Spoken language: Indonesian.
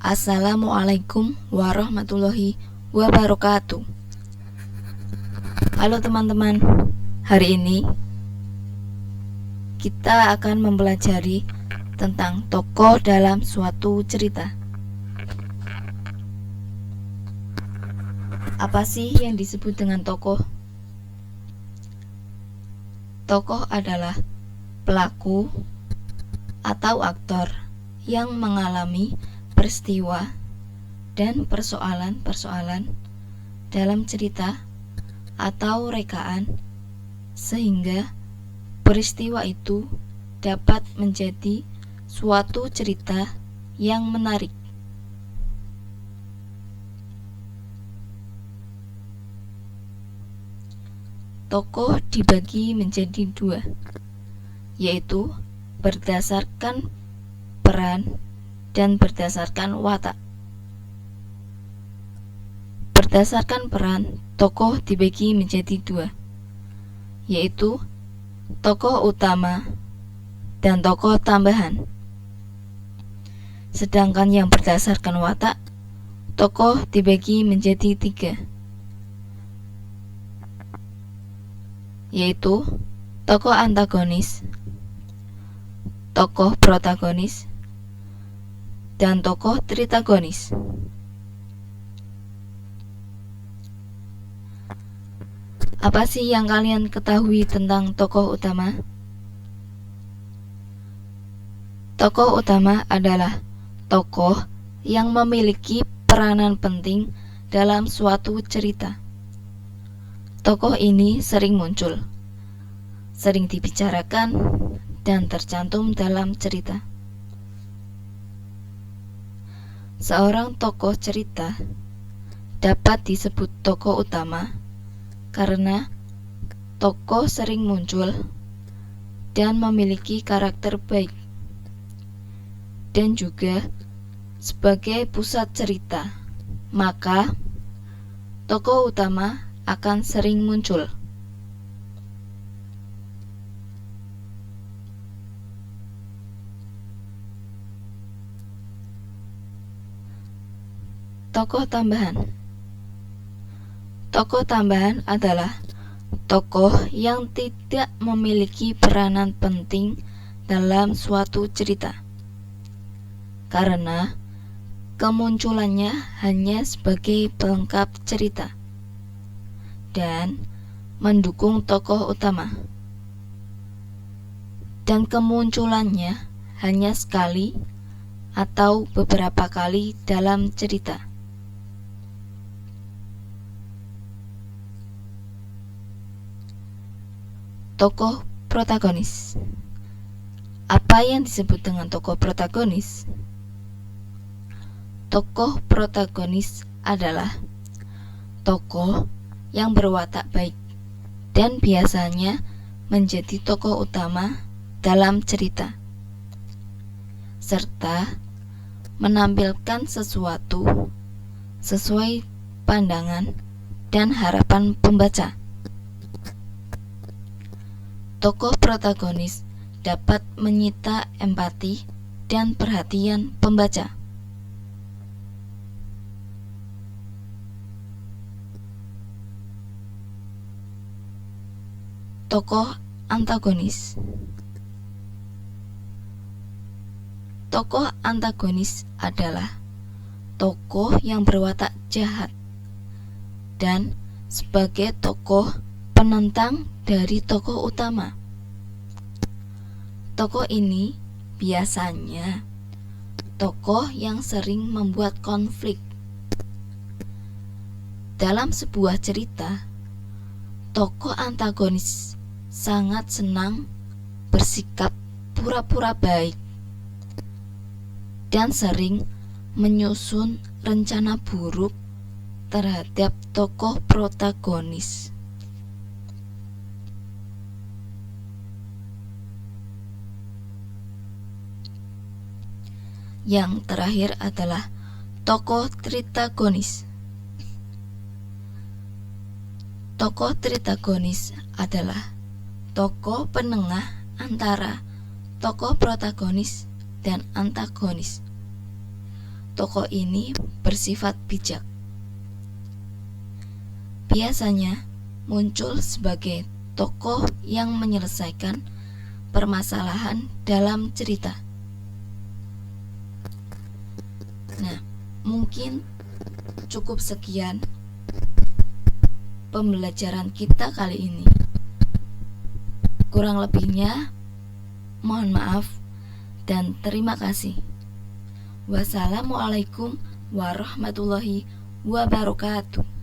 Assalamualaikum warahmatullahi wabarakatuh. Halo teman-teman, hari ini kita akan mempelajari tentang tokoh dalam suatu cerita. Apa sih yang disebut dengan tokoh? Tokoh adalah pelaku atau aktor yang mengalami peristiwa dan persoalan-persoalan dalam cerita atau rekaan sehingga peristiwa itu dapat menjadi suatu cerita yang menarik. Tokoh dibagi menjadi dua, yaitu berdasarkan peran dan berdasarkan watak. Berdasarkan peran, tokoh dibagi menjadi dua, yaitu tokoh utama dan tokoh tambahan. Sedangkan yang berdasarkan watak, tokoh dibagi menjadi tiga, yaitu tokoh antagonis, tokoh protagonis, dan tokoh tritagonis. Apa sih yang kalian ketahui tentang tokoh utama? Tokoh utama adalah tokoh yang memiliki peranan penting dalam suatu cerita. Tokoh ini sering muncul, sering dibicarakan, dan tercantum dalam cerita. Seorang tokoh cerita dapat disebut tokoh utama karena tokoh sering muncul dan memiliki karakter baik, dan juga sebagai pusat cerita, maka tokoh utama akan sering muncul. Tokoh tambahan. Tokoh tambahan adalah tokoh yang tidak memiliki peranan penting dalam suatu cerita, karena kemunculannya hanya sebagai pelengkap cerita dan mendukung tokoh utama, dan kemunculannya hanya sekali atau beberapa kali dalam cerita. Tokoh protagonis. Apa yang disebut dengan tokoh protagonis? Tokoh protagonis adalah tokoh yang berwatak baik dan biasanya menjadi tokoh utama dalam cerita, serta menampilkan sesuatu sesuai pandangan dan harapan pembaca. Tokoh protagonis dapat menyita empati dan perhatian pembaca. Tokoh antagonis. Tokoh antagonis adalah tokoh yang berwatak jahat dan sebagai tokoh penentang dari tokoh utama. Tokoh ini biasanya tokoh yang sering membuat konflik. Dalam sebuah cerita, tokoh antagonis sangat senang bersikap pura-pura baik dan sering menyusun rencana buruk terhadap tokoh protagonis. Yang terakhir adalah tokoh tritagonis. Tokoh tritagonis adalah tokoh penengah antara tokoh protagonis dan antagonis. tokoh ini bersifat bijak. Biasanya muncul sebagai tokoh yang menyelesaikan permasalahan dalam cerita. Nah, mungkin cukup sekian pembelajaran kita kali ini. Kurang lebihnya, mohon maaf dan terima kasih. Wassalamualaikum warahmatullahi wabarakatuh.